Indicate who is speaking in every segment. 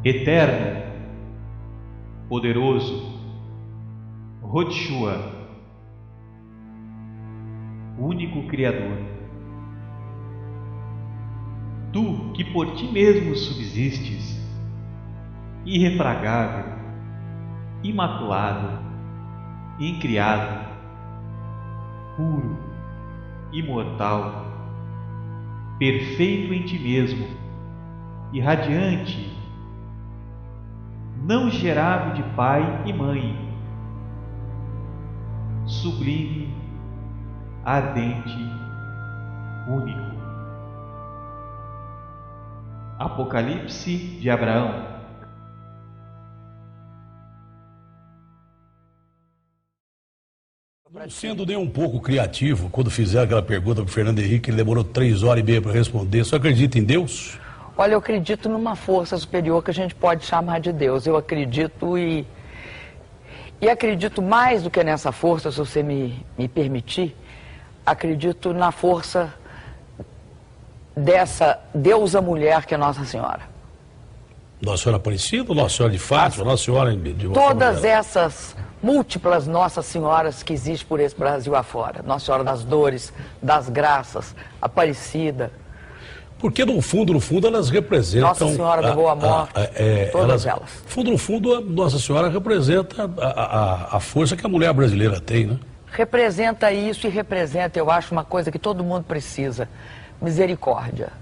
Speaker 1: eterno, poderoso, Rotshua, único Criador. Tu que por ti mesmo subsistes, irrefragável, imaculado, incriado, puro, imortal, perfeito em ti mesmo, irradiante, não gerado de pai e mãe, sublime, ardente, único. Apocalipse de Abraão.
Speaker 2: Sendo nem um pouco criativo, quando fizeram aquela pergunta para o Fernando Henrique, ele demorou 3h30 para responder. Você acredita em Deus?
Speaker 3: Olha, eu acredito numa força superior que a gente pode chamar de Deus. Eu acredito e acredito mais do que nessa força, se você me permitir, acredito na força dessa deusa mulher que é Nossa Senhora.
Speaker 2: Nossa Senhora Aparecida, Nossa Senhora de Fátima, Nossa Senhora de
Speaker 3: todas essas múltiplas Nossas Senhoras que existem por esse Brasil afora. Nossa Senhora das Dores, das Graças, Aparecida.
Speaker 2: Porque no fundo, elas representam...
Speaker 3: Nossa Senhora da Boa Morte, todas elas.
Speaker 2: No fundo, Nossa Senhora representa a força que a mulher brasileira tem, né?
Speaker 3: Representa isso e representa, eu acho, uma coisa que todo mundo precisa. Misericórdia.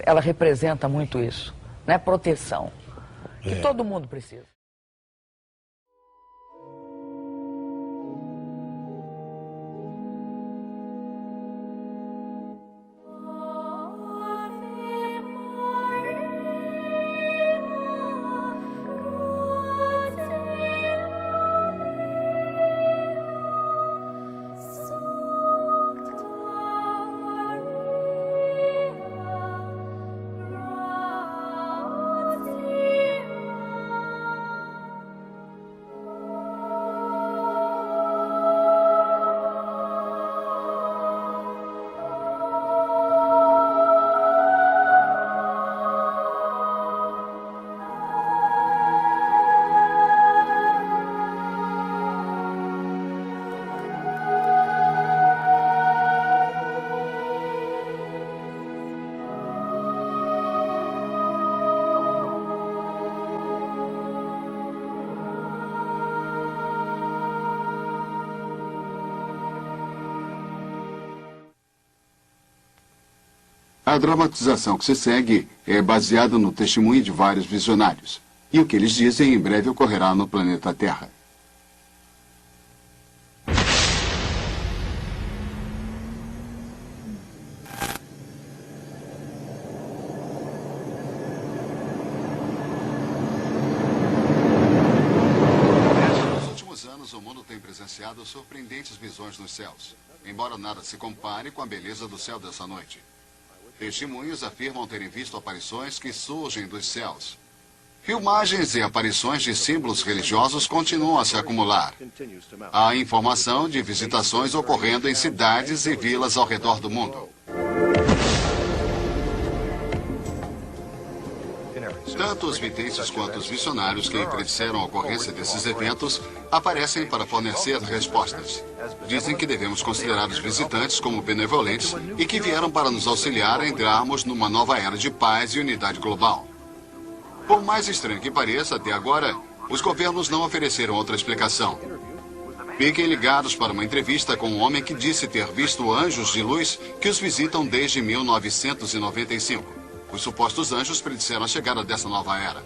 Speaker 3: Ela representa muito isso, né? Proteção, que todo mundo precisa.
Speaker 4: A dramatização que se segue é baseada no testemunho de vários visionários. E o que eles dizem em breve ocorrerá no planeta Terra. Nos últimos anos, o mundo tem presenciado surpreendentes visões nos céus, embora nada se compare com a beleza do céu dessa noite. Testemunhos afirmam terem visto aparições que surgem dos céus. Filmagens e aparições de símbolos religiosos continuam a se acumular. Há informação de visitações ocorrendo em cidades e vilas ao redor do mundo. Tanto os videntes quanto os missionários que predisseram a ocorrência desses eventos aparecem para fornecer respostas. Dizem que devemos considerar os visitantes como benevolentes e que vieram para nos auxiliar a entrarmos numa nova era de paz e unidade global. Por mais estranho que pareça, até agora, os governos não ofereceram outra explicação. Fiquem ligados para uma entrevista com um homem que disse ter visto anjos de luz que os visitam desde 1995. Os supostos anjos predisseram a chegada dessa nova era.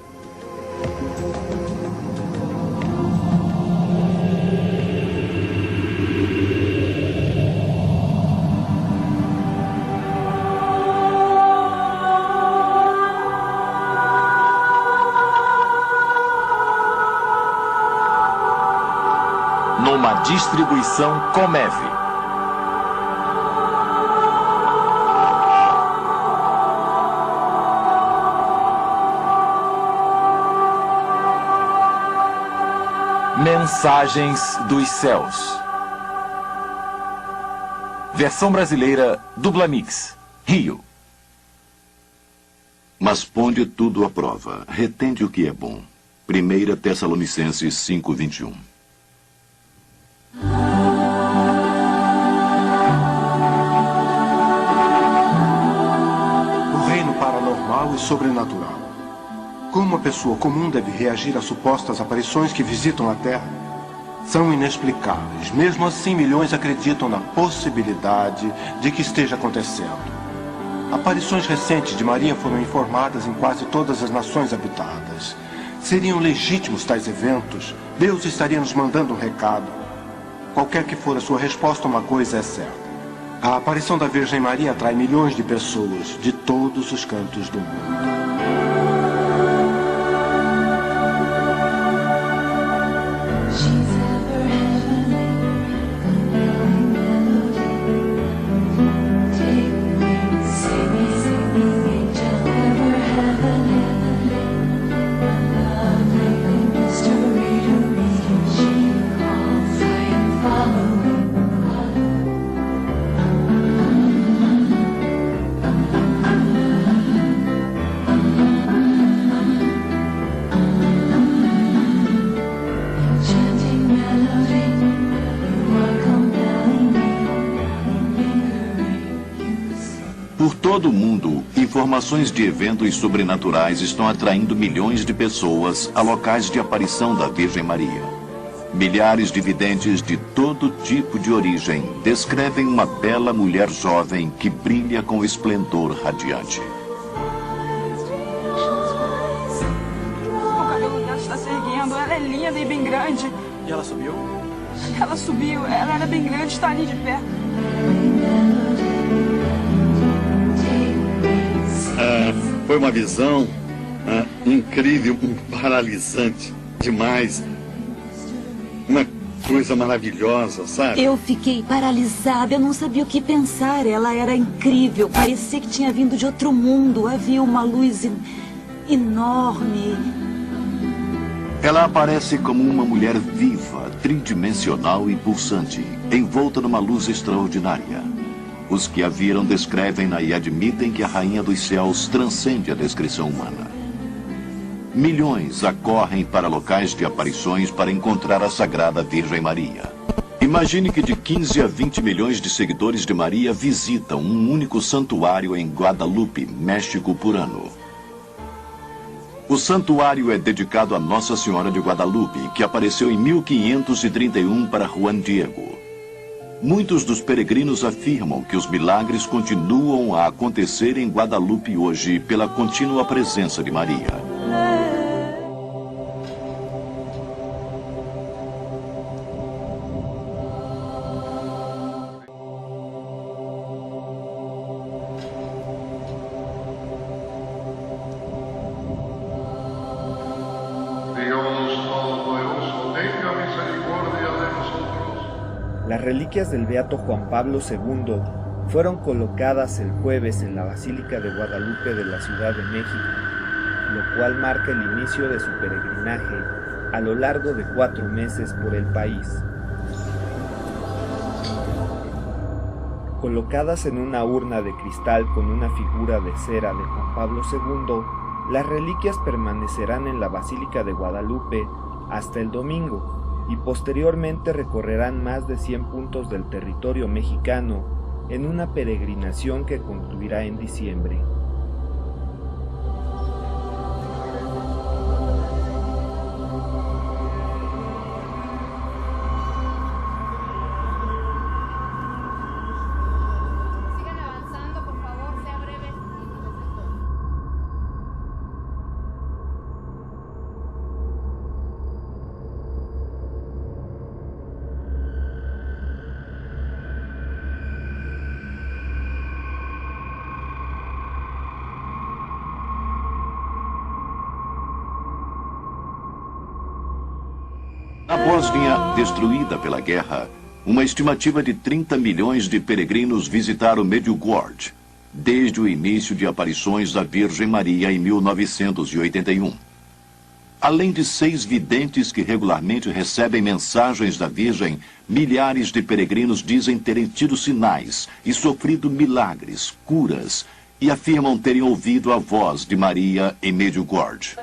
Speaker 5: Numa distribuição Comeve. Mensagens dos Céus. Versão brasileira Dublamix, Rio.
Speaker 6: mas ponde tudo à prova. Retende o que é bom. 1 Tessalonicenses 5:21.
Speaker 7: O reino paranormal e sobrenatural. Como uma pessoa comum deve reagir a supostas aparições que visitam a Terra? São inexplicáveis. Mesmo assim, milhões acreditam na possibilidade de que esteja acontecendo. Aparições recentes de Maria foram informadas em quase todas as nações habitadas. Seriam legítimos tais eventos? Deus estaria nos mandando um recado. Qualquer que for a sua resposta, uma coisa é certa. A aparição da Virgem Maria atrai milhões de pessoas de todos os cantos do mundo.
Speaker 6: Todo mundo, informações de eventos sobrenaturais estão atraindo milhões de pessoas a locais de aparição da Virgem Maria. Milhares de videntes de todo tipo de origem descrevem uma bela mulher jovem que brilha com esplendor radiante.
Speaker 8: O cabelo dela está se erguendo, ela é linda e bem grande.
Speaker 9: E ela subiu?
Speaker 8: Ela subiu, ela era bem grande, está ali de pé.
Speaker 10: Foi uma visão incrível, paralisante demais. Uma coisa maravilhosa, sabe?
Speaker 11: Eu fiquei paralisada, eu não sabia o que pensar. Ela era incrível, parecia que tinha vindo de outro mundo. Havia uma luz enorme.
Speaker 6: Ela aparece como uma mulher viva, tridimensional e pulsante, envolta numa luz extraordinária. Os que a viram descrevem-na e admitem que a Rainha dos Céus transcende a descrição humana. Milhões acorrem para locais de aparições para encontrar a Sagrada Virgem Maria. Imagine que de 15 a 20 milhões de seguidores de Maria visitam um único santuário em Guadalupe, México, por ano. O santuário é dedicado a Nossa Senhora de Guadalupe, que apareceu em 1531 para Juan Diego. Muitos dos peregrinos afirmam que os milagres continuam a acontecer em Guadalupe hoje pela contínua presença de Maria.
Speaker 12: Las reliquias del Beato Juan Pablo II fueron colocadas el jueves en la Basílica de Guadalupe de la Ciudad de México, lo cual marca el inicio de su peregrinaje a lo largo de 4 meses por el país. Colocadas en una urna de cristal con una figura de cera de Juan Pablo II, las reliquias permanecerán en la Basílica de Guadalupe hasta el domingo, y posteriormente recorrerán más de 100 puntos del territorio mexicano en una peregrinación que concluirá en diciembre.
Speaker 6: Na Bósnia, destruída pela guerra, uma estimativa de 30 milhões de peregrinos visitaram Medjugorje, desde o início de aparições da Virgem Maria em 1981. Além de 6 videntes que regularmente recebem mensagens da Virgem, milhares de peregrinos dizem terem tido sinais e sofrido milagres, curas e afirmam terem ouvido a voz de Maria em Medjugorje.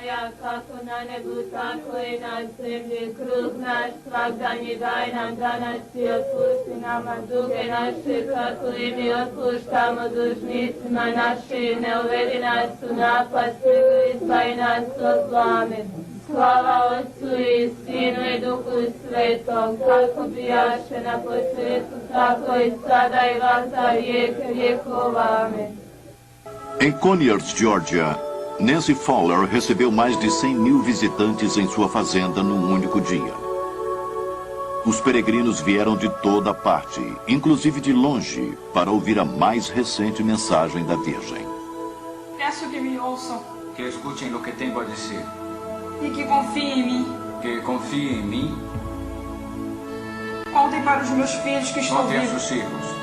Speaker 9: Slava Otcu i Sinu i Duhu Svetom, kako bijaše na početku, tako i sada i vasa vijeke vjekov. Amen.
Speaker 6: Em Conyers, Georgia, Nancy Fowler recebeu mais de 100 mil visitantes em sua fazenda num único dia. Os peregrinos vieram de toda parte, inclusive de longe, para ouvir a mais recente mensagem da Virgem.
Speaker 8: Peço que me ouçam.
Speaker 13: Que escutem o que tenho a dizer.
Speaker 8: E que confiem em mim.
Speaker 13: Que confiem em mim.
Speaker 8: Contem para os meus filhos que estão
Speaker 13: Contem
Speaker 8: vivos.
Speaker 13: aos seus filhos.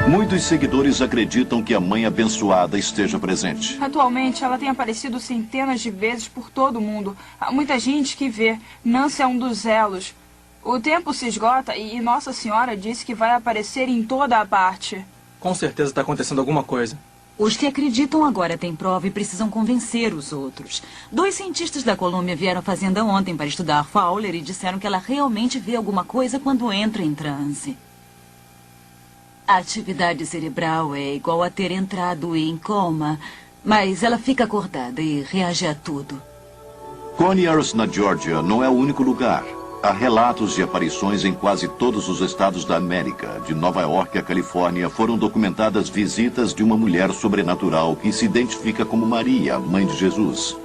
Speaker 6: Muitos seguidores acreditam que a Mãe Abençoada esteja presente.
Speaker 8: Atualmente, ela tem aparecido centenas de vezes por todo o mundo. Há muita gente que vê. Nancy é um dos elos. O tempo se esgota e Nossa Senhora disse que vai aparecer em toda a parte.
Speaker 14: Com certeza está acontecendo alguma coisa.
Speaker 11: Os que acreditam agora têm prova e precisam convencer os outros. 2 cientistas da Colômbia vieram à fazenda ontem para estudar Fowler e disseram que ela realmente vê alguma coisa quando entra em transe. A atividade cerebral é igual a ter entrado em coma, mas ela fica acordada e reage a tudo.
Speaker 6: Conyers, na Geórgia, não é o único lugar. Há relatos de aparições em quase todos os estados da América. De Nova York à Califórnia, foram documentadas visitas de uma mulher sobrenatural que se identifica como Maria, mãe de Jesus.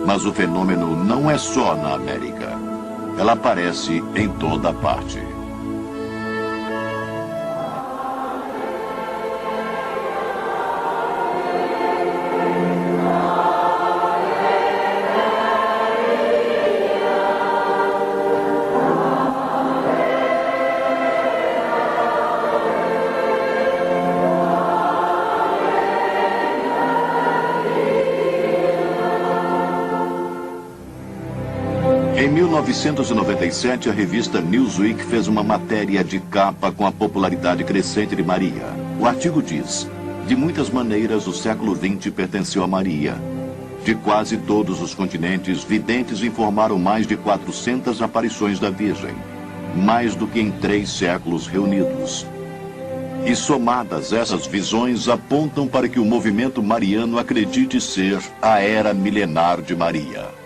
Speaker 6: Mas o fenômeno não é só na América. Ela aparece em toda parte. Em 1997, a revista Newsweek fez uma matéria de capa com a popularidade crescente de Maria. O artigo diz: de muitas maneiras, o século XX pertenceu a Maria. De quase todos os continentes, videntes informaram mais de 400 aparições da Virgem, mais do que em 3 séculos reunidos. E somadas, essas visões apontam para que o movimento mariano acredite ser a era milenar de Maria.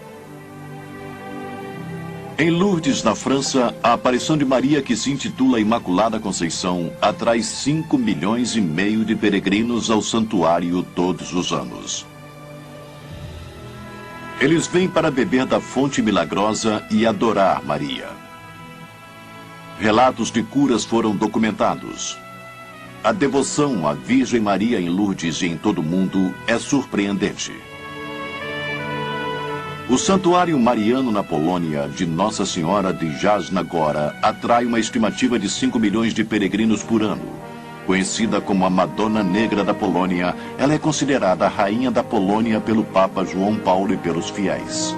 Speaker 6: Em Lourdes, na França, a aparição de Maria, que se intitula Imaculada Conceição, atrai 5,5 milhões de peregrinos ao santuário todos os anos. Eles vêm para beber da fonte milagrosa e adorar Maria. Relatos de curas foram documentados. A devoção à Virgem Maria em Lourdes e em todo o mundo é surpreendente. O Santuário Mariano na Polônia, de Nossa Senhora de Jasna Góra, atrai uma estimativa de 5 milhões de peregrinos por ano. Conhecida como a Madonna Negra da Polônia, ela é considerada a rainha da Polônia pelo Papa João Paulo e pelos fiéis.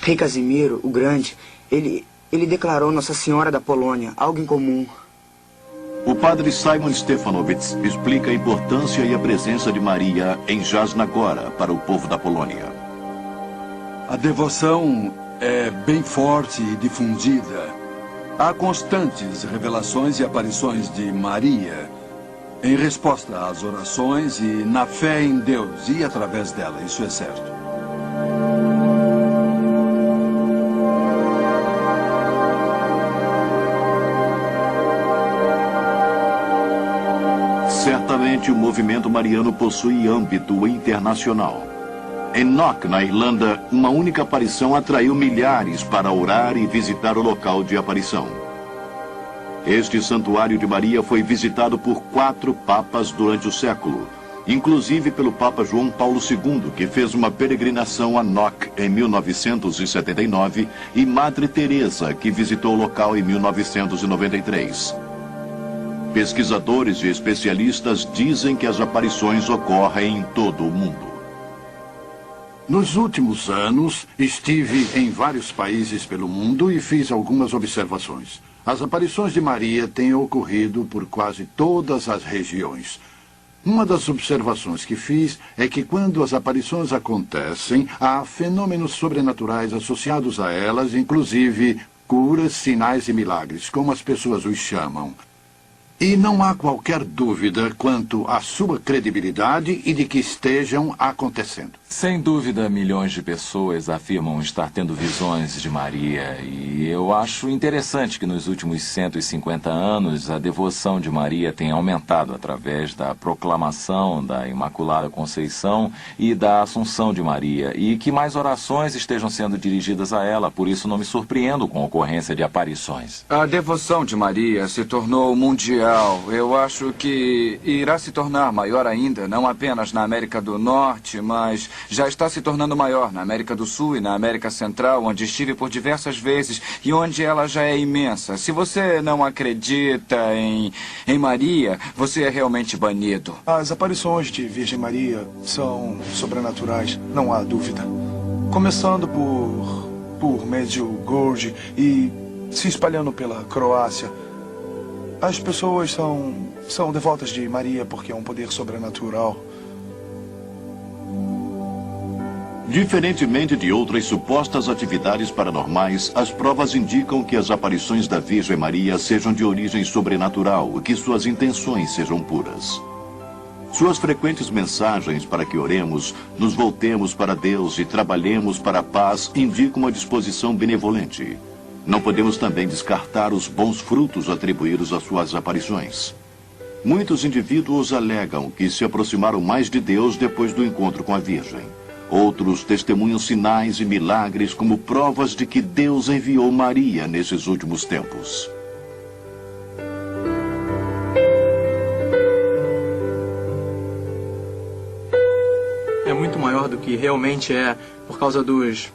Speaker 15: Rei Casimiro, o Grande, ele declarou Nossa Senhora da Polônia, algo em comum.
Speaker 6: O padre Simon Stefanowicz explica a importância e a presença de Maria em Jasna Góra para o povo da Polônia.
Speaker 16: A devoção é bem forte e difundida. Há constantes revelações e aparições de Maria em resposta às orações e na fé em Deus e através dela, isso é certo.
Speaker 6: Certamente o movimento mariano possui âmbito internacional. Em Knock, na Irlanda, uma única aparição atraiu milhares para orar e visitar o local de aparição. Este santuário de Maria foi visitado por 4 papas durante o século inclusive pelo Papa João Paulo II, que fez uma peregrinação a Knock em 1979, e Madre Teresa, que visitou o local em 1993. Pesquisadores e especialistas dizem que as aparições ocorrem em todo o mundo.
Speaker 16: Nos últimos anos, estive em vários países pelo mundo e fiz algumas observações. As aparições de Maria têm ocorrido por quase todas as regiões. Uma das observações que fiz é que quando as aparições acontecem, há fenômenos sobrenaturais associados a elas, inclusive curas, sinais e milagres, como as pessoas os chamam. E não há qualquer dúvida quanto à sua credibilidade e de que estejam acontecendo.
Speaker 5: Sem dúvida, milhões de pessoas afirmam estar tendo visões de Maria. E eu acho interessante que nos últimos 150 anos a devoção de Maria tenha aumentado através da proclamação da Imaculada Conceição e da Assunção de Maria. E que mais orações estejam sendo dirigidas a ela. Por isso não me surpreendo com a ocorrência de aparições.
Speaker 17: A devoção de Maria se tornou mundial. Eu acho que irá se tornar maior ainda, não apenas na América do Norte, mas já está se tornando maior na América do Sul e na América Central, onde estive por diversas vezes e onde ela já é imensa. Se você não acredita em Maria, você é realmente banido.
Speaker 18: As aparições de Virgem Maria são sobrenaturais, não há dúvida. Começando por Medjugorje e se espalhando pela Croácia. As pessoas são devotas de Maria porque é um poder sobrenatural.
Speaker 6: Diferentemente de outras supostas atividades paranormais, as provas indicam que as aparições da Virgem Maria sejam de origem sobrenatural e que suas intenções sejam puras. Suas frequentes mensagens para que oremos, nos voltemos para Deus e trabalhemos para a paz indicam uma disposição benevolente. Não podemos também descartar os bons frutos atribuídos às suas aparições. Muitos indivíduos alegam que se aproximaram mais de Deus depois do encontro com a Virgem. Outros testemunham sinais e milagres como provas de que Deus enviou Maria nesses últimos tempos.
Speaker 14: É muito maior do que realmente é por causa dos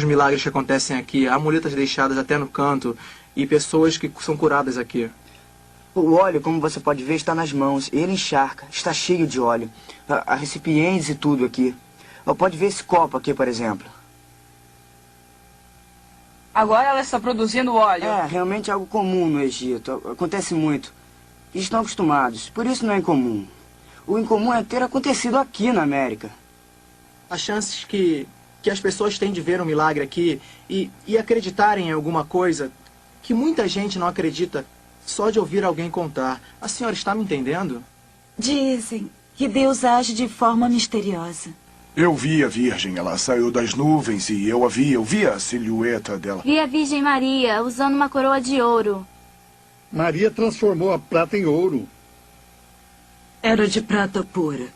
Speaker 14: milagres que acontecem aqui. Há muletas deixadas até no canto e pessoas que são curadas aqui.
Speaker 15: O óleo, como você pode ver, está nas mãos. Ele encharca, está cheio de óleo. Há recipientes e tudo aqui. Pode ver esse copo aqui, por exemplo.
Speaker 8: Agora ela está produzindo óleo.
Speaker 15: É, realmente é algo comum no Egito. Acontece muito. Eles estão acostumados, por isso não é incomum. O incomum é ter acontecido aqui na América.
Speaker 14: As chances que as pessoas têm de ver um milagre aqui e acreditarem em alguma coisa que muita gente não acredita só de ouvir alguém contar. A senhora está me entendendo?
Speaker 11: Dizem que Deus age de forma misteriosa.
Speaker 18: Eu vi a Virgem, ela saiu das nuvens e eu vi a silhueta dela.
Speaker 9: Vi a Virgem Maria usando uma coroa de ouro.
Speaker 10: Maria transformou a prata em ouro.
Speaker 11: Era de prata pura.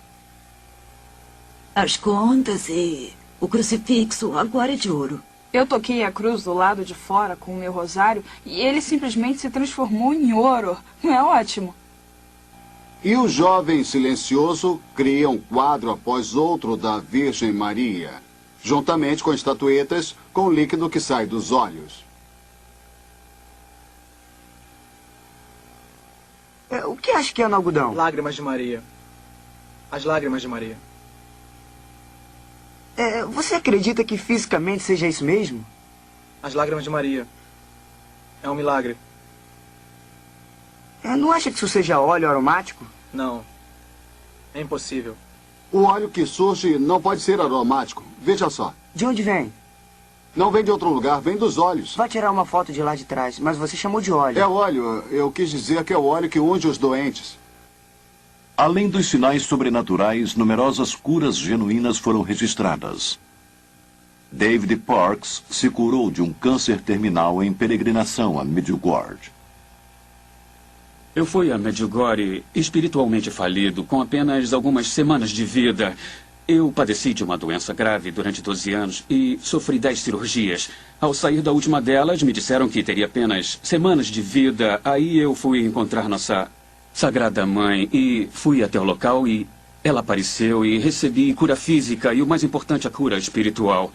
Speaker 11: As contas e o crucifixo agora é de ouro.
Speaker 8: Eu toquei a cruz do lado de fora com o meu rosário e ele simplesmente se transformou em ouro. Não é ótimo?
Speaker 4: E o jovem silencioso cria um quadro após outro da Virgem Maria, juntamente com estatuetas com o líquido que sai dos olhos.
Speaker 15: O que acha que é no algodão?
Speaker 14: Lágrimas de Maria. As lágrimas de Maria.
Speaker 15: Você acredita que fisicamente seja isso mesmo?
Speaker 14: As lágrimas de Maria. É um milagre.
Speaker 15: Não acha que isso seja óleo aromático?
Speaker 14: Não. É impossível.
Speaker 4: O óleo que surge não pode ser aromático. Veja só.
Speaker 15: De onde vem?
Speaker 4: Não vem de outro lugar, vem dos olhos.
Speaker 15: Vai tirar uma foto de lá de trás, mas você chamou de óleo.
Speaker 4: É óleo. Eu quis dizer que é o óleo que unge os doentes.
Speaker 6: Além dos sinais sobrenaturais, numerosas curas genuínas foram registradas. David Parks se curou de um câncer terminal em peregrinação a Medjugorje.
Speaker 19: Eu fui a Medjugorje espiritualmente falido, com apenas algumas semanas de vida. Eu padeci de uma doença grave durante 12 anos e sofri 10 cirurgias. Ao sair da última delas, me disseram que teria apenas semanas de vida. Aí eu fui encontrar nossa Sagrada Mãe e fui até o local e ela apareceu e recebi cura física e, o mais importante, a cura espiritual.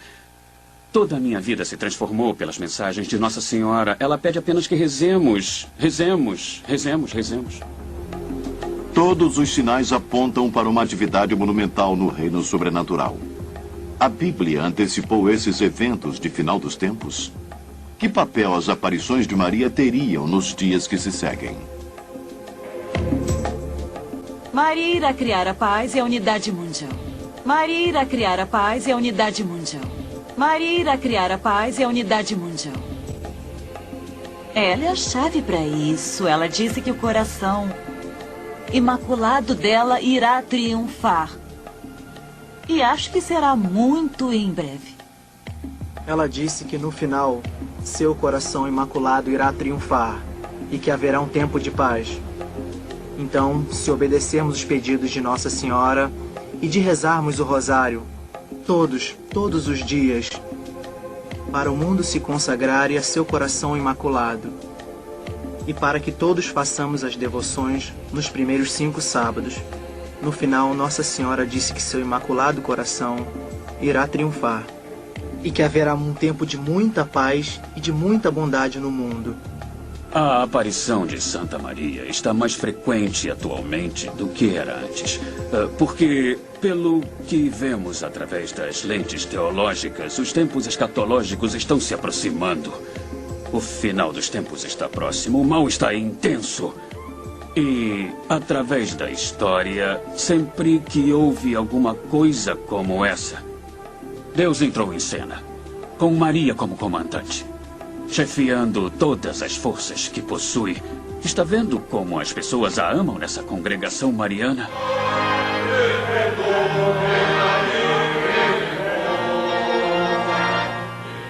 Speaker 19: Toda a minha vida se transformou pelas mensagens de Nossa Senhora. Ela pede apenas que rezemos, rezemos, rezemos, rezemos.
Speaker 6: Todos os sinais apontam para uma atividade monumental no reino sobrenatural. A Bíblia antecipou esses eventos de final dos tempos? Que papel as aparições de Maria teriam nos dias que se seguem?
Speaker 11: Maria irá criar a paz e a unidade mundial. Maria irá criar a paz e a unidade mundial. Maria irá criar a paz e a unidade mundial. Ela é a chave para isso. Ela disse que o coração imaculado dela irá triunfar. E acho que será muito em breve.
Speaker 14: Ela disse que no final, seu coração imaculado irá triunfar e que haverá um tempo de paz. Então, se obedecermos os pedidos de Nossa Senhora e de rezarmos o rosário, todos os dias, para o mundo se consagrar a seu coração imaculado, e para que todos façamos as devoções nos primeiros 5 sábados. No final, Nossa Senhora disse que seu imaculado coração irá triunfar, e que haverá um tempo de muita paz e de muita bondade no mundo.
Speaker 19: A aparição de Santa Maria está mais frequente atualmente do que era antes. Porque, pelo que vemos através das lentes teológicas, os tempos escatológicos estão se aproximando. O final dos tempos está próximo, o mal está intenso. E, através da história, sempre que houve alguma coisa como essa, Deus entrou em cena, com Maria como comandante, chefiando todas as forças que possui. Está vendo como as pessoas a amam nessa congregação mariana?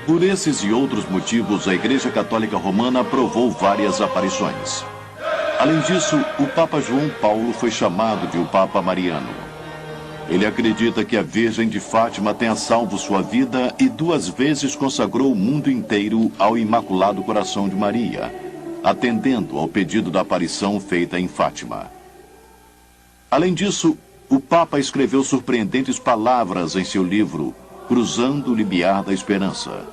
Speaker 6: Por esses e outros motivos, a Igreja Católica Romana aprovou várias aparições. Além disso, o Papa João Paulo foi chamado de o Papa Mariano. Ele acredita que a Virgem de Fátima tenha salvo sua vida e 2 vezes consagrou o mundo inteiro ao Imaculado Coração de Maria, atendendo ao pedido da aparição feita em Fátima. Além disso, o Papa escreveu surpreendentes palavras em seu livro Cruzando o Limiar da Esperança.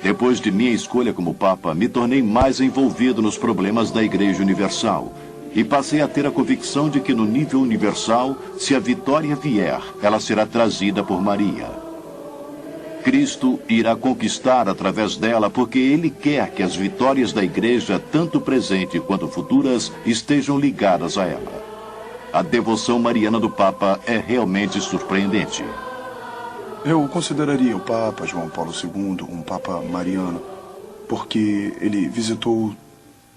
Speaker 6: Depois de minha escolha como Papa, me tornei mais envolvido nos problemas da Igreja Universal e passei a ter a convicção de que no nível universal, se a vitória vier, ela será trazida por Maria. Cristo irá conquistar através dela porque Ele quer que as vitórias da Igreja, tanto presente quanto futuras, estejam ligadas a ela. A devoção mariana do Papa é realmente surpreendente.
Speaker 18: Eu consideraria o Papa João Paulo II um Papa mariano, porque ele visitou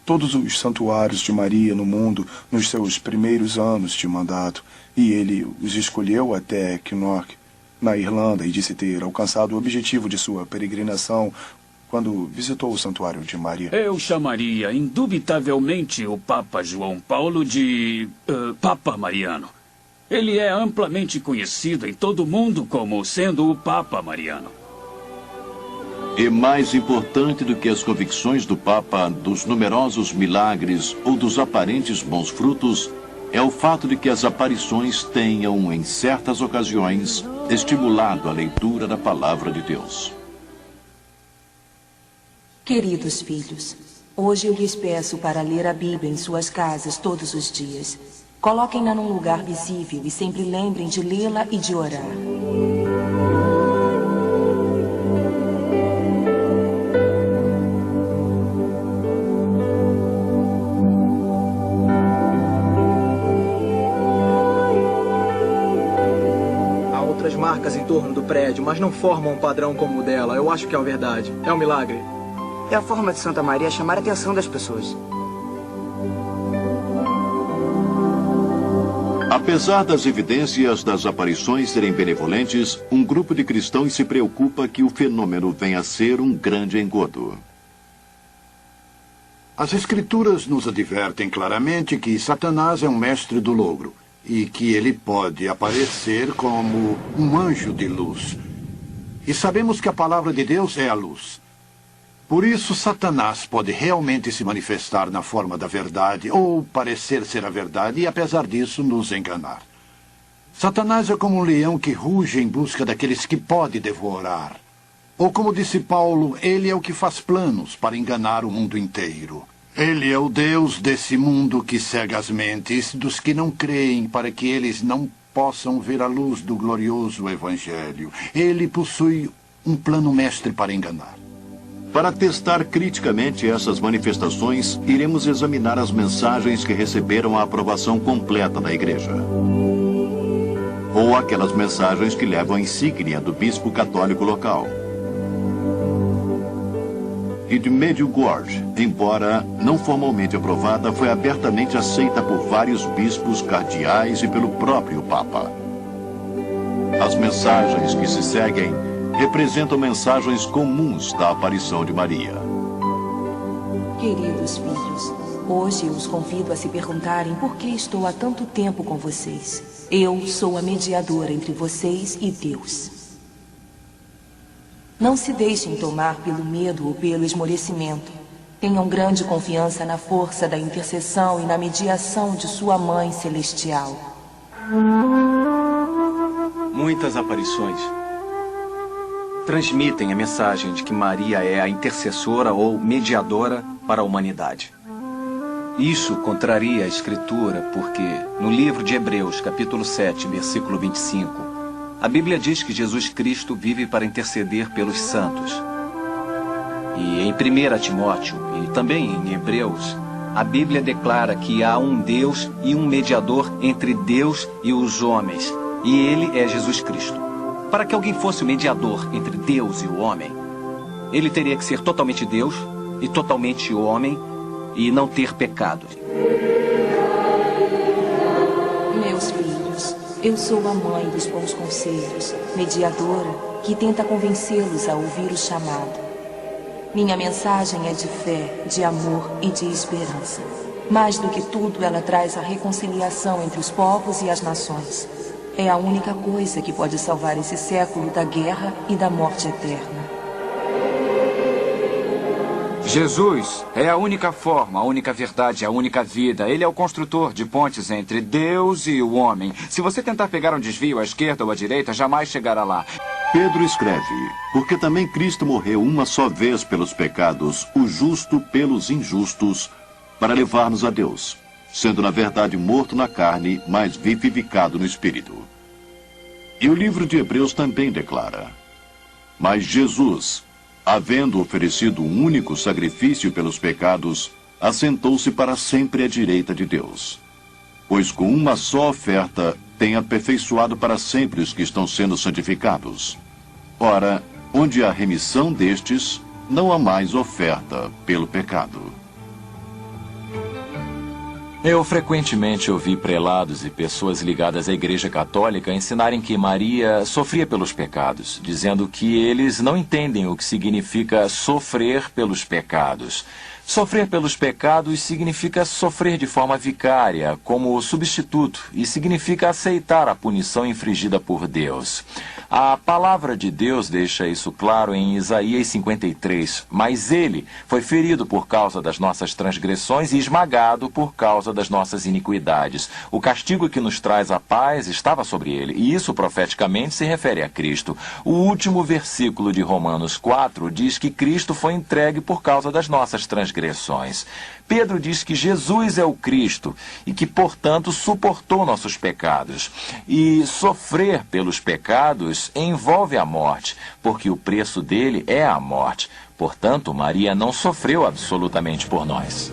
Speaker 18: todos os santuários de Maria no mundo nos seus primeiros anos de mandato, e ele os escolheu até Kinnock, na Irlanda, e disse ter alcançado o objetivo de sua peregrinação quando visitou o santuário de Maria.
Speaker 19: Eu chamaria indubitavelmente o Papa João Paulo de Papa Mariano. Ele é amplamente conhecido em todo o mundo como sendo o Papa Mariano.
Speaker 6: E mais importante do que as convicções do Papa, dos numerosos milagres ou dos aparentes bons frutos, é o fato de que as aparições tenham, em certas ocasiões, estimulado a leitura da Palavra de Deus.
Speaker 20: Queridos filhos, hoje eu lhes peço para ler a Bíblia em suas casas todos os dias. Coloquem-na num lugar visível e sempre lembrem de lê-la e de orar.
Speaker 14: Há outras marcas em torno do prédio, mas não formam um padrão como o dela. Eu acho que é uma verdade. É um milagre.
Speaker 15: É a forma de Santa Maria chamar a atenção das pessoas.
Speaker 6: Apesar das evidências das aparições serem benevolentes, um grupo de cristãos se preocupa que o fenômeno venha a ser um grande engodo.
Speaker 21: As Escrituras nos advertem claramente que Satanás é um mestre do logro e que ele pode aparecer como um anjo de luz. E sabemos que a palavra de Deus é a luz. Por isso, Satanás pode realmente se manifestar na forma da verdade ou parecer ser a verdade e, apesar disso, nos enganar. Satanás é como um leão que ruge em busca daqueles que pode devorar. Ou como disse Paulo, ele é o que faz planos para enganar o mundo inteiro. Ele é o Deus desse mundo que cega as mentes dos que não creem para que eles não possam ver a luz do glorioso Evangelho. Ele possui um plano mestre para enganar.
Speaker 6: Para testar criticamente essas manifestações, iremos examinar as mensagens que receberam a aprovação completa da Igreja. Ou aquelas mensagens que levam a insígnia do bispo católico local. E de Medjugorje, embora não formalmente aprovada, foi abertamente aceita por vários bispos, cardeais e pelo próprio Papa. As mensagens que se seguem representam mensagens comuns da aparição de Maria.
Speaker 20: Queridos filhos, hoje eu os convido a se perguntarem por que estou há tanto tempo com vocês. Eu sou a mediadora entre vocês e Deus. Não se deixem tomar pelo medo ou pelo esmorecimento. Tenham grande confiança na força da intercessão e na mediação de sua Mãe Celestial.
Speaker 1: Muitas aparições transmitem a mensagem de que Maria é a intercessora ou mediadora para a humanidade. Isso contraria a Escritura porque, no livro de Hebreus, capítulo 7, versículo 25, a Bíblia diz que Jesus Cristo vive para interceder pelos santos. E em 1 Timóteo e também em Hebreus, a Bíblia declara que há um Deus e um mediador entre Deus e os homens, e ele é Jesus Cristo. Para que alguém fosse o mediador entre Deus e o homem, ele teria que ser totalmente Deus e totalmente homem e não ter pecado.
Speaker 20: Meus filhos, eu sou a mãe dos bons conselhos, mediadora, que tenta convencê-los a ouvir o chamado. Minha mensagem é de fé, de amor e de esperança. Mais do que tudo, ela traz a reconciliação entre os povos e as nações. É a única coisa que pode salvar esse século da guerra e da morte eterna.
Speaker 17: Jesus é a única forma, a única verdade, a única vida. Ele é o construtor de pontes entre Deus e o homem. Se você tentar pegar um desvio à esquerda ou à direita, jamais chegará lá.
Speaker 6: Pedro escreve, porque também Cristo morreu uma só vez pelos pecados, o justo pelos injustos, para levar-nos a Deus, sendo na verdade morto na carne, mas vivificado no Espírito. E o livro de Hebreus também declara, mas Jesus, havendo oferecido um único sacrifício pelos pecados, assentou-se para sempre à direita de Deus. Pois com uma só oferta tem aperfeiçoado para sempre os que estão sendo santificados. Ora, onde há remissão destes, não há mais oferta pelo pecado.
Speaker 5: Eu frequentemente ouvi prelados e pessoas ligadas à Igreja Católica ensinarem que Maria sofria pelos pecados, dizendo que eles não entendem o que significa sofrer pelos pecados. Sofrer pelos pecados significa sofrer de forma vicária, como substituto, e significa aceitar a punição infligida por Deus. A palavra de Deus deixa isso claro em Isaías 53, mas ele foi ferido por causa das nossas transgressões e esmagado por causa das nossas iniquidades. O castigo que nos traz a paz estava sobre ele, e isso profeticamente se refere a Cristo. O último versículo de Romanos 4 diz que Cristo foi entregue por causa das nossas transgressões. Pedro diz que Jesus é o Cristo e que, portanto, suportou nossos pecados. E sofrer pelos pecados envolve a morte, porque o preço dele é a morte. Portanto, Maria não sofreu absolutamente por nós.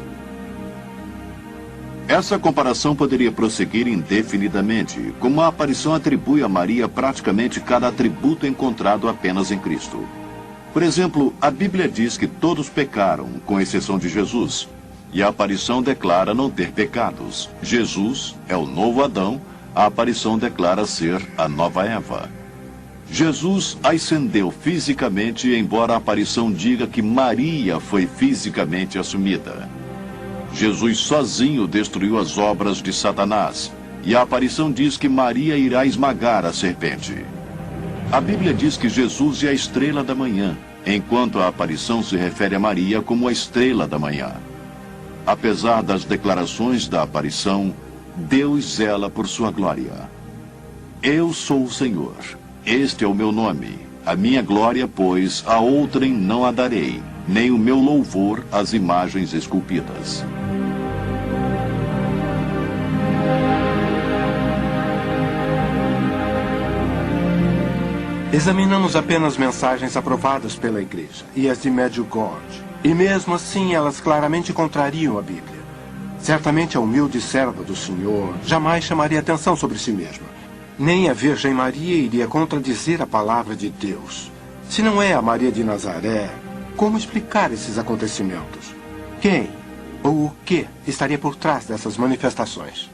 Speaker 6: Essa comparação poderia prosseguir indefinidamente, como a aparição atribui a Maria praticamente cada atributo encontrado apenas em Cristo. Por exemplo, a Bíblia diz que todos pecaram, com exceção de Jesus. E a aparição declara não ter pecados. Jesus é o novo Adão, a aparição declara ser a nova Eva. Jesus ascendeu fisicamente, embora a aparição diga que Maria foi fisicamente assumida. Jesus sozinho destruiu as obras de Satanás, e a aparição diz que Maria irá esmagar a serpente. A Bíblia diz que Jesus é a estrela da manhã, enquanto a aparição se refere a Maria como a estrela da manhã. Apesar das declarações da aparição, Deus zela por sua glória. Eu sou o Senhor. Este é o meu nome. A minha glória, pois, a outrem não a darei, nem o meu louvor às imagens esculpidas.
Speaker 7: Examinamos apenas mensagens aprovadas pela Igreja e as de Medjugorje. E mesmo assim, elas claramente contrariam a Bíblia. Certamente a humilde serva do Senhor jamais chamaria atenção sobre si mesma. Nem a Virgem Maria iria contradizer a palavra de Deus. Se não é a Maria de Nazaré, como explicar esses acontecimentos? Quem ou o que estaria por trás dessas manifestações?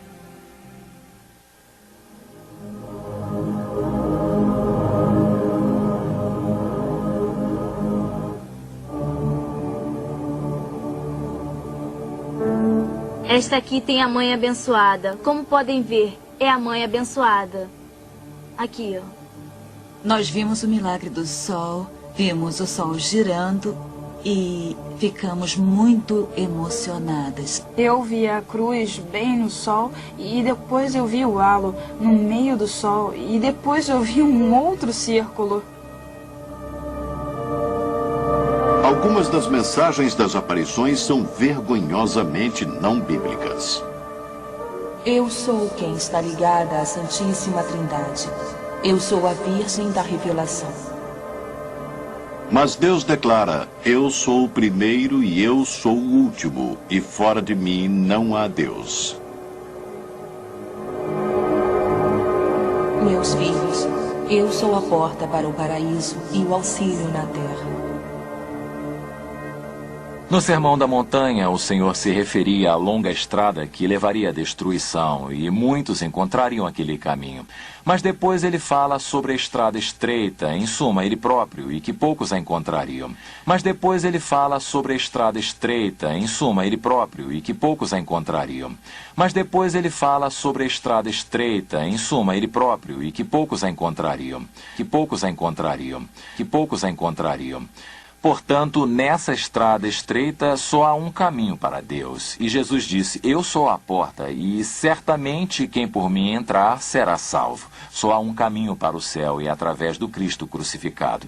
Speaker 2: Esta aqui tem a mãe abençoada. Como podem ver, é a mãe abençoada. Aqui, ó.
Speaker 11: Nós vimos o milagre do sol, vimos o sol girando e ficamos muito emocionadas.
Speaker 8: Eu vi a cruz bem no sol e depois eu vi o halo no meio do sol e depois eu vi um outro círculo.
Speaker 6: Algumas das mensagens das aparições são vergonhosamente não bíblicas.
Speaker 20: Eu sou quem está ligada à Santíssima Trindade. Eu sou a Virgem da Revelação.
Speaker 6: Mas Deus declara: eu sou o primeiro e eu sou o último, e fora de mim não há Deus.
Speaker 20: Meus filhos, eu sou a porta para o paraíso e o auxílio na terra.
Speaker 5: No Sermão da Montanha, o Senhor se referia à longa estrada que levaria à destruição, e muitos encontrariam aquele caminho. Mas depois ele fala sobre a estrada estreita, em suma, ele próprio, e que poucos a encontrariam. Mas depois ele fala sobre a estrada estreita, em suma, ele próprio, e que poucos a encontrariam. Mas depois ele fala sobre a estrada estreita, em suma, ele próprio, e que poucos a encontrariam. Que poucos a encontrariam. Que poucos a encontrariam. Portanto, nessa estrada estreita só há um caminho para Deus. E Jesus disse: eu sou a porta, e certamente quem por mim entrar será salvo. Só há um caminho para o céu, e é através do Cristo crucificado.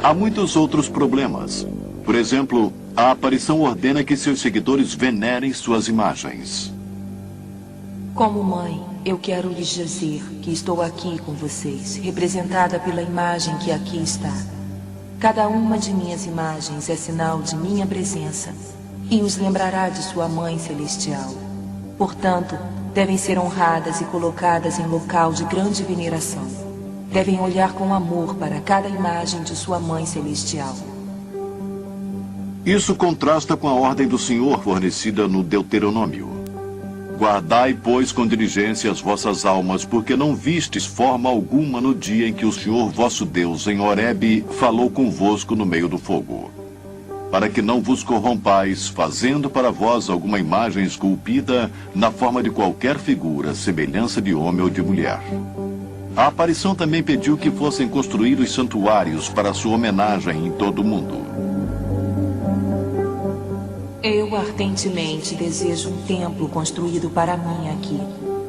Speaker 6: Há muitos outros problemas. Por exemplo, a aparição ordena que seus seguidores venerem suas imagens.
Speaker 20: Como mãe, eu quero lhes dizer que estou aqui com vocês, representada pela imagem que aqui está. Cada uma de minhas imagens é sinal de minha presença e os lembrará de sua Mãe Celestial. Portanto, devem ser honradas e colocadas em local de grande veneração. Devem olhar com amor para cada imagem de sua Mãe Celestial.
Speaker 6: Isso contrasta com a ordem do Senhor fornecida no Deuteronômio. Guardai, pois, com diligência as vossas almas, porque não vistes forma alguma no dia em que o Senhor vosso Deus, em Horebe, falou convosco no meio do fogo. Para que não vos corrompais, fazendo para vós alguma imagem esculpida na forma de qualquer figura, semelhança de homem ou de mulher. A aparição também pediu que fossem construídos santuários para sua homenagem em todo o mundo.
Speaker 20: Eu ardentemente desejo um templo construído para mim aqui,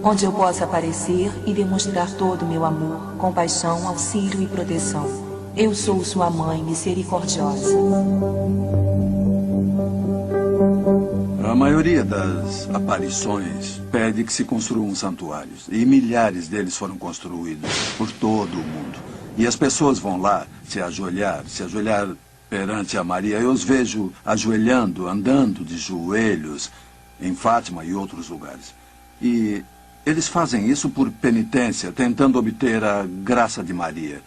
Speaker 20: onde eu possa aparecer e demonstrar todo o meu amor, compaixão, auxílio e proteção. Eu sou sua mãe misericordiosa.
Speaker 16: A maioria das aparições pede que se construam santuários, e milhares deles foram construídos por todo o mundo. E as pessoas vão lá se ajoelhar perante a Maria. Eu os vejo ajoelhando, andando de joelhos em Fátima e outros lugares. E eles fazem isso por penitência, tentando obter a graça de Maria.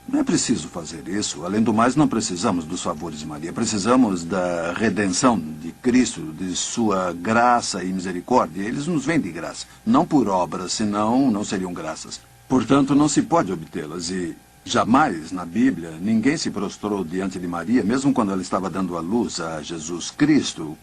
Speaker 16: Não é preciso fazer isso. Além do mais, não precisamos dos favores de Maria. Precisamos da redenção de Cristo, de sua graça e misericórdia. Eles nos vêm de graça, não por obras, senão não seriam graças. Portanto, não se pode obtê-las. E jamais, na Bíblia, ninguém se prostrou diante de Maria, mesmo quando ela estava dando à luz a Jesus Cristo.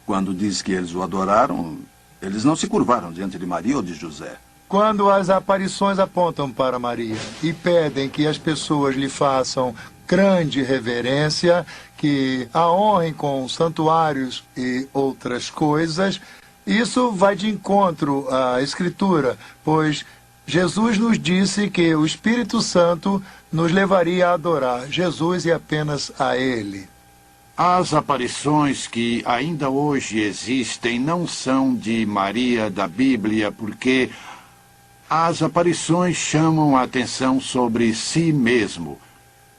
Speaker 16: Quando diz que eles o adoraram, eles não se curvaram diante de Maria ou de José.
Speaker 10: Quando as aparições apontam para Maria e pedem que as pessoas lhe façam grande reverência, que a honrem com santuários e outras coisas, isso vai de encontro à Escritura, pois Jesus nos disse que o Espírito Santo nos levaria a adorar Jesus e apenas a Ele.
Speaker 21: As aparições que ainda hoje existem não são de Maria da Bíblia, porque as aparições chamam a atenção sobre si mesmo.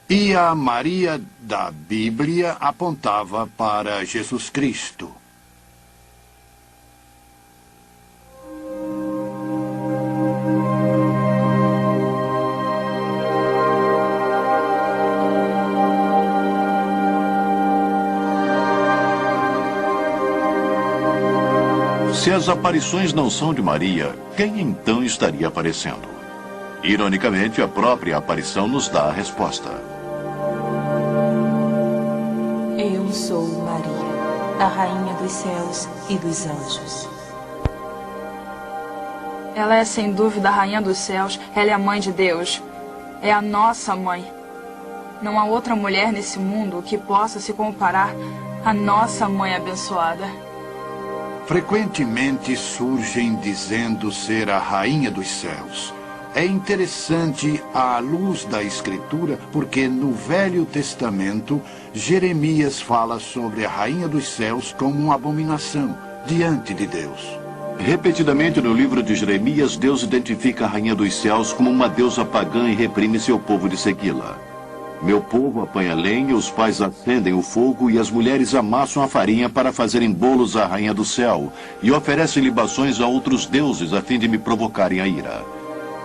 Speaker 21: E a Maria da Bíblia apontava para Jesus Cristo.
Speaker 6: Se as aparições não são de Maria, quem então estaria aparecendo? Ironicamente, a própria aparição nos dá a resposta.
Speaker 20: Eu sou Maria, a rainha dos céus e dos anjos.
Speaker 8: Ela é sem dúvida a rainha dos céus, ela é a mãe de Deus. É a nossa mãe. Não há outra mulher nesse mundo que possa se comparar à nossa mãe abençoada.
Speaker 21: Frequentemente surgem dizendo ser a rainha dos céus. É interessante à luz da Escritura, porque no Velho Testamento, Jeremias fala sobre a rainha dos céus como uma abominação diante de Deus.
Speaker 6: Repetidamente no livro de Jeremias, Deus identifica a rainha dos céus como uma deusa pagã e reprime seu povo de segui-la. Meu povo apanha lenha, os pais acendem o fogo e as mulheres amassam a farinha para fazerem bolos à rainha do céu e oferecem libações a outros deuses a fim de me provocarem a ira.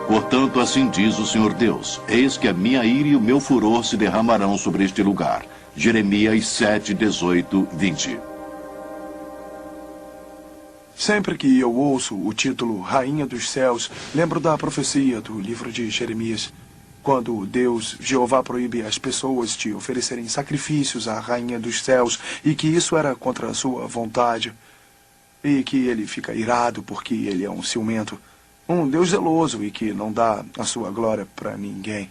Speaker 6: Portanto, assim diz o Senhor Deus, eis que a minha ira e o meu furor se derramarão sobre este lugar. Jeremias 7, 18, 20.
Speaker 18: Sempre que eu ouço o título Rainha dos Céus, lembro da profecia do livro de Jeremias, quando Deus, Jeová, proíbe as pessoas de oferecerem sacrifícios à Rainha dos Céus e que isso era contra a sua vontade e que ele fica irado porque ele é um ciumento, um Deus zeloso e que não dá a sua glória para ninguém.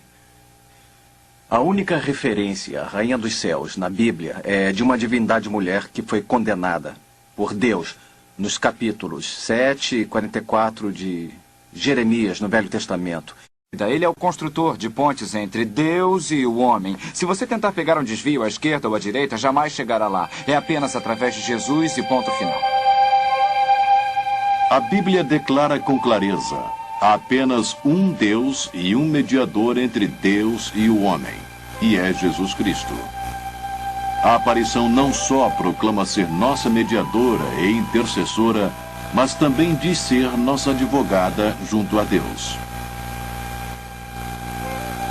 Speaker 1: A única referência à Rainha dos Céus na Bíblia é de uma divindade mulher que foi condenada por Deus nos capítulos 7 e 44 de Jeremias, no Velho Testamento.
Speaker 17: Ele é o construtor de pontes entre Deus e o homem. Se você tentar pegar um desvio à esquerda ou à direita, jamais chegará lá. É apenas através de Jesus e ponto final.
Speaker 6: A Bíblia declara com clareza: há apenas um Deus e um mediador entre Deus e o homem, e é Jesus Cristo. A aparição não só proclama ser nossa mediadora e intercessora, mas também diz ser nossa advogada junto a Deus.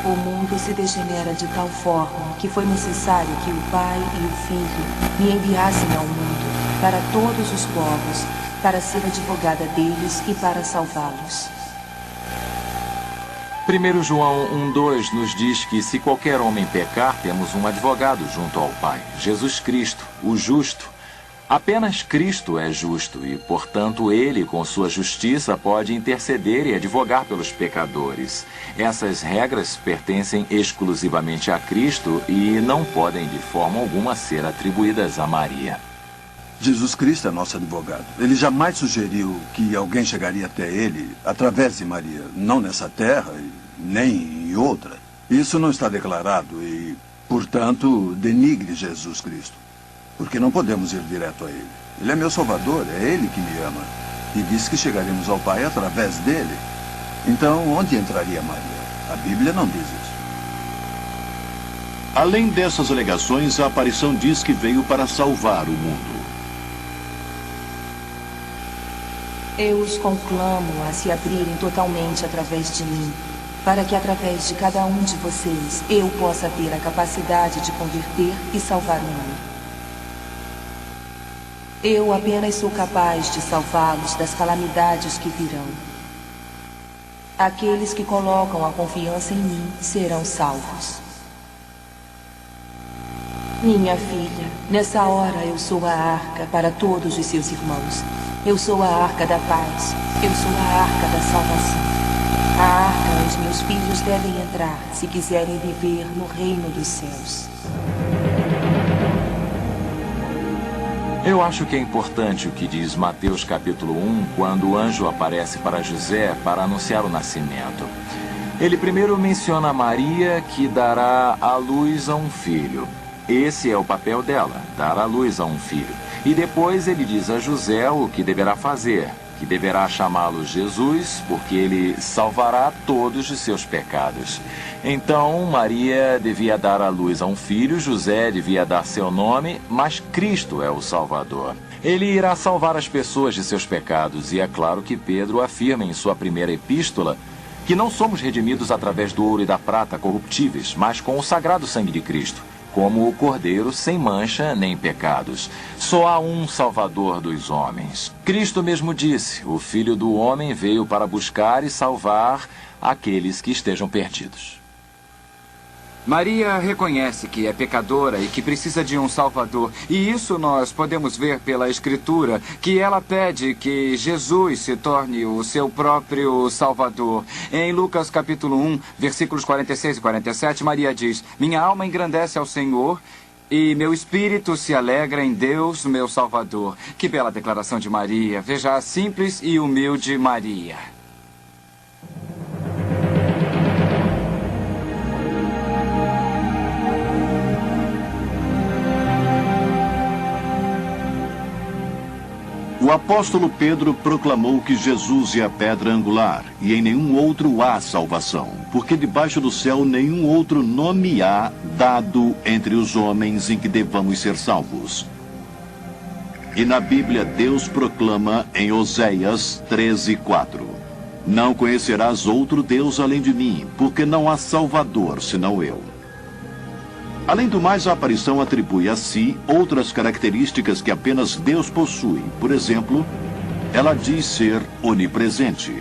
Speaker 20: O mundo se degenera de tal forma que foi necessário que o Pai e o Filho me enviassem ao mundo, para todos os povos, para ser advogada deles e para salvá-los.
Speaker 5: 1 João 1,2 nos diz que se qualquer homem pecar, temos um advogado junto ao Pai, Jesus Cristo, o justo. Apenas Cristo é justo e, portanto, Ele, com sua justiça, pode interceder e advogar pelos pecadores. Essas regras pertencem exclusivamente a Cristo e não podem, de forma alguma, ser atribuídas a Maria.
Speaker 16: Jesus Cristo é nosso advogado. Ele jamais sugeriu que alguém chegaria até ele através de Maria, não nessa terra e nem em outra. Isso não está declarado e, portanto, denigre Jesus Cristo. Porque não podemos ir direto a ele. Ele é meu Salvador, é ele que me ama. E disse que chegaremos ao Pai através dele. Então, onde entraria Maria? A Bíblia não diz isso.
Speaker 6: Além dessas alegações, a aparição diz que veio para salvar o mundo.
Speaker 20: Eu os conclamo a se abrirem totalmente através de mim, para que através de cada um de vocês eu possa ter a capacidade de converter e salvar o mundo. Eu apenas sou capaz de salvá-los das calamidades que virão. Aqueles que colocam a confiança em mim serão salvos. Minha filha, nessa hora eu sou a arca para todos os seus irmãos. Eu sou a arca da paz. Eu sou a arca da salvação. A arca onde meus filhos devem entrar se quiserem viver no reino dos céus.
Speaker 5: Eu acho que é importante o que diz Mateus capítulo 1, quando o anjo aparece para José para anunciar o nascimento. Ele primeiro menciona Maria, que dará à luz a um filho. Esse é o papel dela, dar à luz a um filho. E depois ele diz a José o que deverá fazer, que deverá chamá-lo Jesus, porque ele salvará todos os seus pecados. Então, Maria devia dar à luz a um filho, José devia dar seu nome, mas Cristo é o Salvador. Ele irá salvar as pessoas de seus pecados, e é claro que Pedro afirma em sua primeira epístola que não somos redimidos através do ouro e da prata corruptíveis, mas com o sagrado sangue de Cristo, como o Cordeiro sem mancha nem pecados. Só há um Salvador dos homens. Cristo mesmo disse: o Filho do Homem veio para buscar e salvar aqueles que estejam perdidos.
Speaker 17: Maria reconhece que é pecadora e que precisa de um Salvador. E isso nós podemos ver pela Escritura, que ela pede que Jesus se torne o seu próprio Salvador. Em Lucas capítulo 1, versículos 46 e 47, Maria diz: minha alma engrandece ao Senhor e meu espírito se alegra em Deus, meu Salvador. Que bela declaração de Maria. Veja a simples e humilde Maria.
Speaker 6: O apóstolo Pedro proclamou que Jesus é a pedra angular, e em nenhum outro há salvação, porque debaixo do céu nenhum outro nome há dado entre os homens em que devamos ser salvos. E na Bíblia Deus proclama em Oséias 13:4: não conhecerás outro Deus além de mim, porque não há Salvador senão eu. Além do mais, a aparição atribui a si outras características que apenas Deus possui. Por exemplo, ela diz ser onipresente.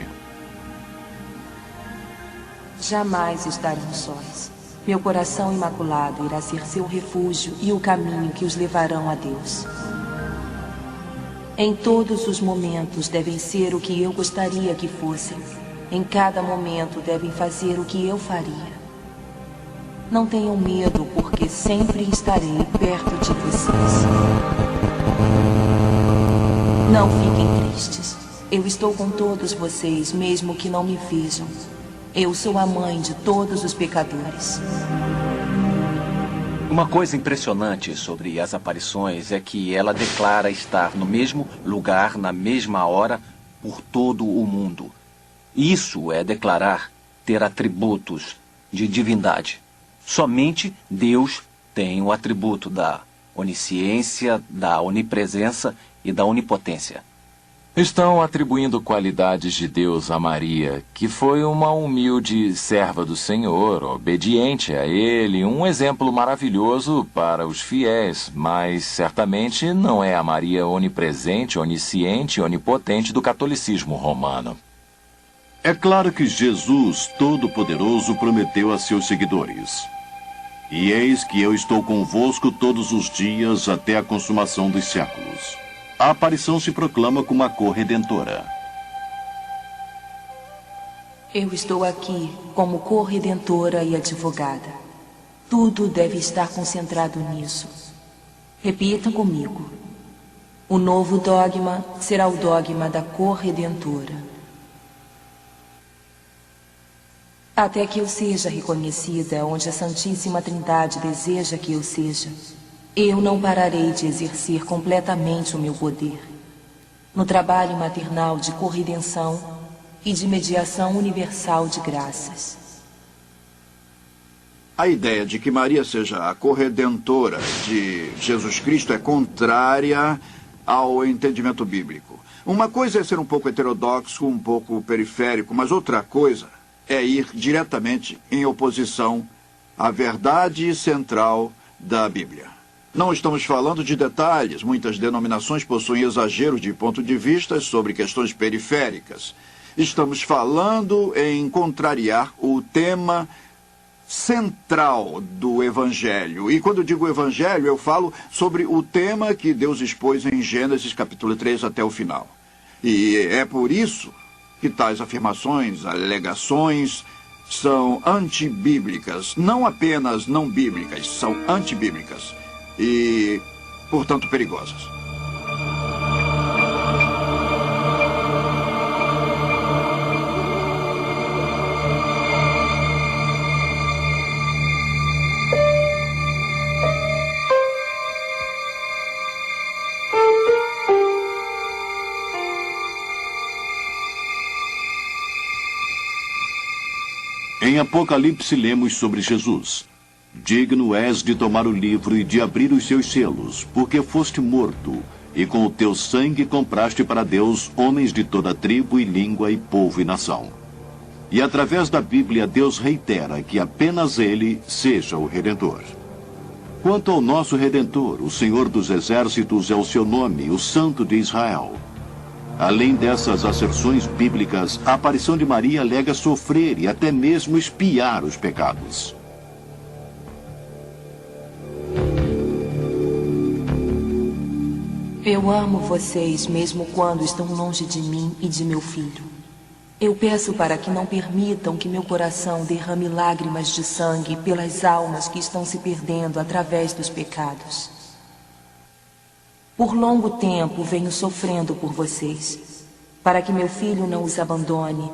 Speaker 20: Jamais estarão sós. Meu coração imaculado irá ser seu refúgio e o caminho que os levarão a Deus. Em todos os momentos devem ser o que eu gostaria que fossem. Em cada momento devem fazer o que eu faria. Não tenham medo, porque sempre estarei perto de vocês. Não fiquem tristes. Eu estou com todos vocês, mesmo que não me vejam. Eu sou a mãe de todos os pecadores.
Speaker 1: Uma coisa impressionante sobre as aparições é que ela declara estar no mesmo lugar, na mesma hora, por todo o mundo. Isso é declarar ter atributos de divindade. Somente Deus tem o atributo da onisciência, da onipresença e da onipotência.
Speaker 5: Estão atribuindo qualidades de Deus a Maria, que foi uma humilde serva do Senhor, obediente a Ele, um exemplo maravilhoso para os fiéis, mas certamente não é a Maria onipresente, onisciente e onipotente do catolicismo romano.
Speaker 6: É claro que Jesus, Todo-Poderoso, prometeu a seus seguidores: e eis que eu estou convosco todos os dias até a consumação dos séculos. A aparição se proclama como a corredentora.
Speaker 20: Eu estou aqui como corredentora e advogada. Tudo deve estar concentrado nisso. Repitam comigo. O novo dogma será o dogma da corredentora. Até que eu seja reconhecida onde a Santíssima Trindade deseja que eu seja, eu não pararei de exercer completamente o meu poder. No trabalho maternal de corredenção e de mediação universal de graças.
Speaker 21: A ideia de que Maria seja a corredentora de Jesus Cristo é contrária ao entendimento bíblico. Uma coisa é ser um pouco heterodoxo, um pouco periférico, mas outra coisa é ir diretamente em oposição à verdade central da Bíblia. Não estamos falando de detalhes. Muitas denominações possuem exagero de ponto de vista sobre questões periféricas. Estamos falando em contrariar o tema central do Evangelho. E quando eu digo Evangelho, eu falo sobre o tema que Deus expôs em Gênesis capítulo 3 até o final. E é por isso que tais afirmações, alegações, são antibíblicas. Não apenas não bíblicas, são antibíblicas e, portanto, perigosas.
Speaker 6: Em Apocalipse lemos sobre Jesus. Digno és de tomar o livro e de abrir os seus selos, porque foste morto, e com o teu sangue compraste para Deus homens de toda tribo e língua e povo e nação. E através da Bíblia Deus reitera que apenas Ele seja o Redentor. Quanto ao nosso Redentor, o Senhor dos Exércitos é o seu nome, o Santo de Israel. Além dessas asserções bíblicas, a aparição de Maria alega sofrer e até mesmo expiar os pecados.
Speaker 20: Eu amo vocês mesmo quando estão longe de mim e de meu filho. Eu peço para que não permitam que meu coração derrame lágrimas de sangue pelas almas que estão se perdendo através dos pecados. Por longo tempo venho sofrendo por vocês. Para que meu filho não os abandone,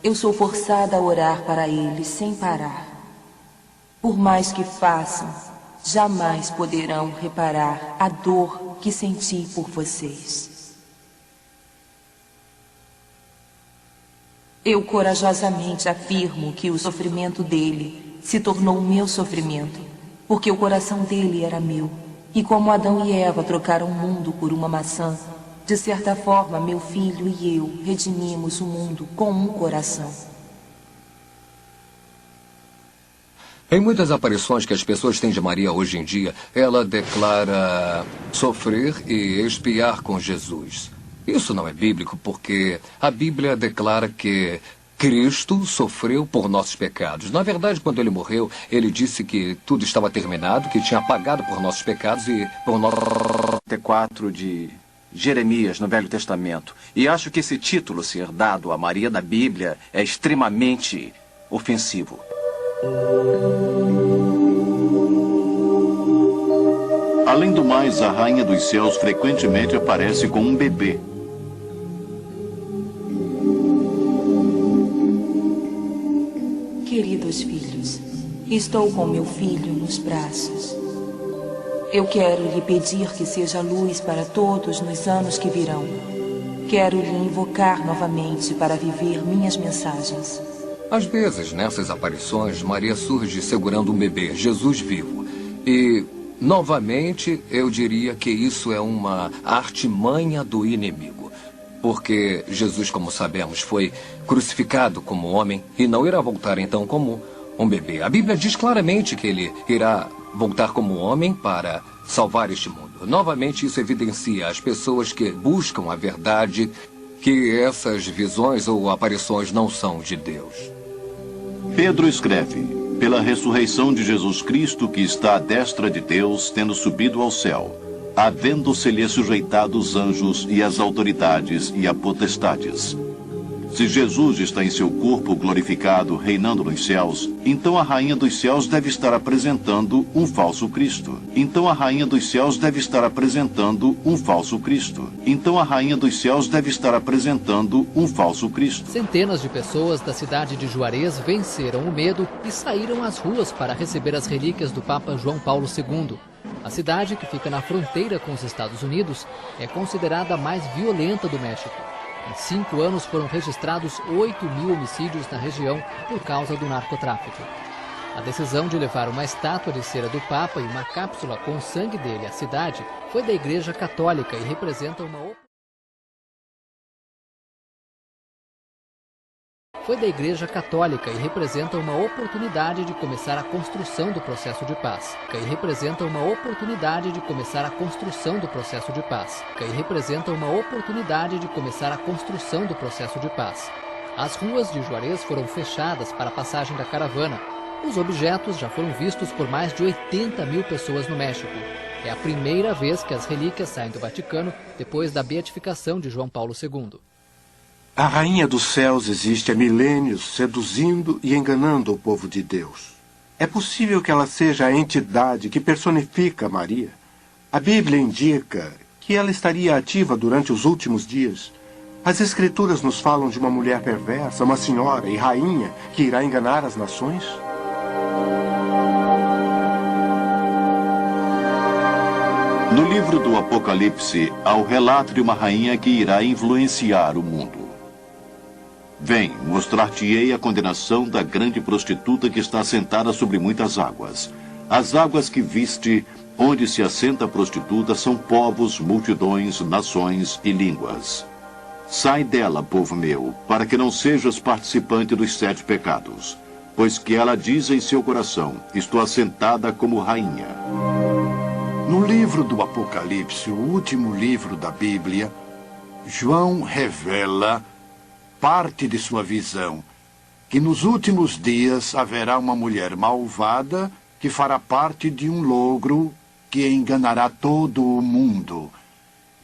Speaker 20: eu sou forçada a orar para ele sem parar. Por mais que façam, jamais poderão reparar a dor que senti por vocês. Eu corajosamente afirmo que o sofrimento dele se tornou meu sofrimento, porque o coração dele era meu. E como Adão e Eva trocaram o mundo por uma maçã, de certa forma meu filho e eu redimimos o mundo com um coração.
Speaker 3: Em muitas aparições que as pessoas têm de Maria hoje em dia, ela declara sofrer e expiar com Jesus. Isso não é bíblico porque a Bíblia declara que Cristo sofreu por nossos pecados. Na verdade, quando ele morreu, ele disse que tudo estava terminado, que tinha pagado por nossos pecados e por nosso...
Speaker 1: 4 de Jeremias, no Velho Testamento. E acho que esse título ser dado a Maria da Bíblia é extremamente ofensivo.
Speaker 6: Além do mais, a Rainha dos Céus frequentemente aparece com um bebê.
Speaker 20: Queridos filhos, estou com meu filho nos braços. Eu quero lhe pedir que seja luz para todos nos anos que virão. Quero lhe invocar novamente para viver minhas mensagens.
Speaker 3: Às vezes, nessas aparições, Maria surge segurando um bebê, Jesus vivo. E, novamente, eu diria que isso é uma artimanha do inimigo. Porque Jesus, como sabemos, foi crucificado como homem e não irá voltar então como um bebê. A Bíblia diz claramente que ele irá voltar como homem para salvar este mundo. Novamente, isso evidencia as pessoas que buscam a verdade que essas visões ou aparições não são de Deus.
Speaker 6: Pedro escreve: pela ressurreição de Jesus Cristo, que está à destra de Deus, tendo subido ao céu, havendo-se-lhe sujeitado os anjos e as autoridades e a potestades. Se Jesus está em seu corpo glorificado, reinando nos céus, então a Rainha dos Céus deve estar apresentando um falso Cristo. Então a Rainha dos Céus deve estar apresentando um falso Cristo. Então a Rainha dos Céus deve estar apresentando um falso Cristo.
Speaker 22: Centenas de pessoas da cidade de Juarez venceram o medo e saíram às ruas para receber as relíquias do Papa João Paulo II. A cidade, que fica na fronteira com os Estados Unidos, é considerada a mais violenta do México. Em 5 anos foram registrados 8.000 homicídios na região por causa do narcotráfico. A decisão de levar uma estátua de cera do Papa e uma cápsula com o sangue dele à cidade foi da Igreja Católica e representa uma oportunidade de começar a construção do processo de paz. As ruas de Juarez foram fechadas para a passagem da caravana. Os objetos já foram vistos por mais de 80.000 pessoas no México. É a primeira vez que as relíquias saem do Vaticano depois da beatificação de João Paulo II.
Speaker 7: A Rainha dos Céus existe há milênios, seduzindo e enganando o povo de Deus. É possível que ela seja a entidade que personifica Maria. A Bíblia indica que ela estaria ativa durante os últimos dias. As Escrituras nos falam de uma mulher perversa, uma senhora e rainha que irá enganar as nações.
Speaker 6: No livro do Apocalipse, há o relato de uma rainha que irá influenciar o mundo. Vem, mostrar-te-ei a condenação da grande prostituta que está assentada sobre muitas águas. As águas que viste, onde se assenta a prostituta, são povos, multidões, nações e línguas. Sai dela, povo meu, para que não sejas participante dos 7 pecados. Pois que ela diz em seu coração, estou assentada como rainha.
Speaker 21: No livro do Apocalipse, o último livro da Bíblia, João revela parte de sua visão, que nos últimos dias haverá uma mulher malvada que fará parte de um logro que enganará todo o mundo.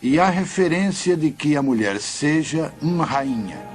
Speaker 21: E há referência de que a mulher seja uma rainha.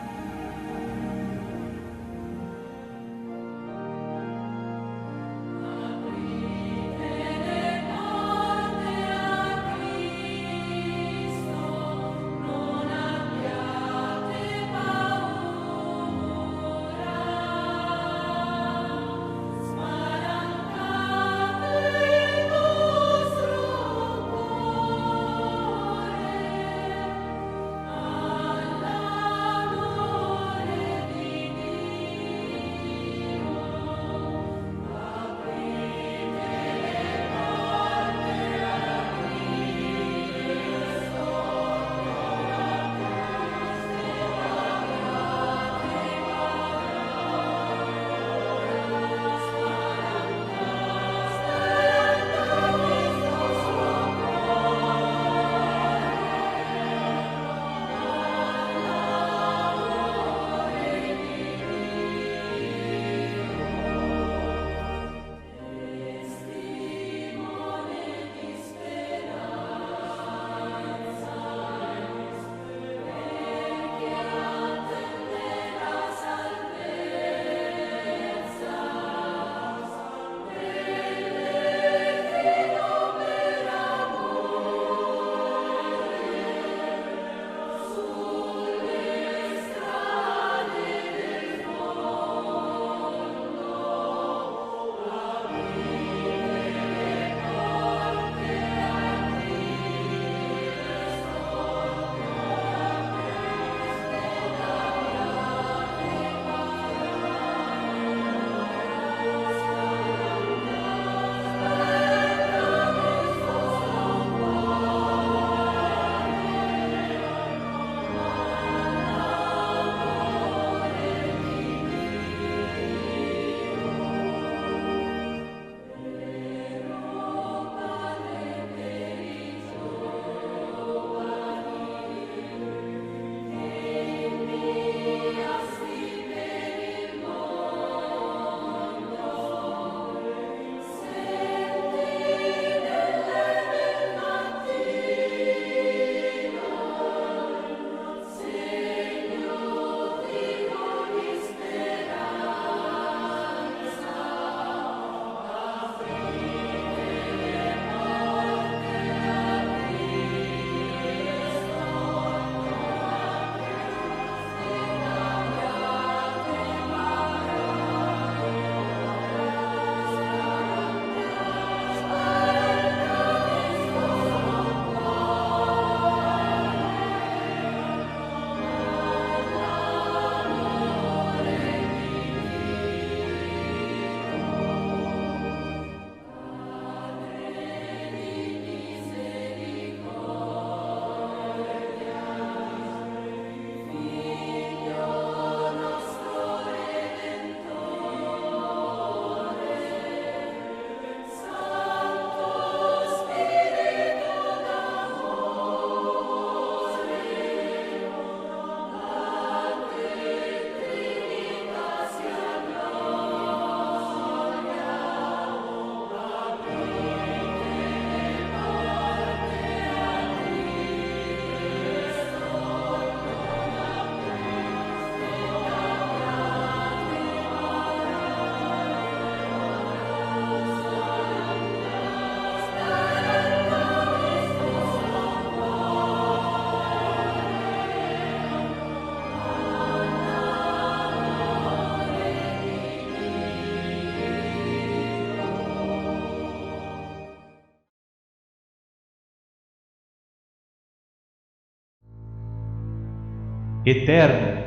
Speaker 12: eterno,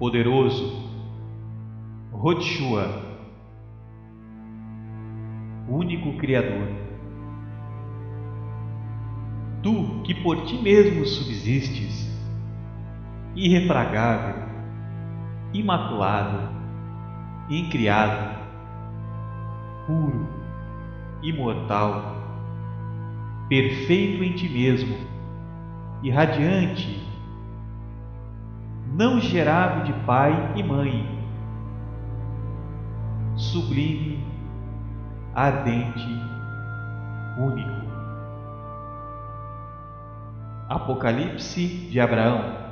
Speaker 12: poderoso, Rotshua, único Criador. Tu que por ti mesmo subsistes, irrefragável, imaculado, incriado, puro, imortal, perfeito em ti mesmo, irradiante, não gerado de pai e mãe, sublime, ardente, único. Apocalipse de Abraão.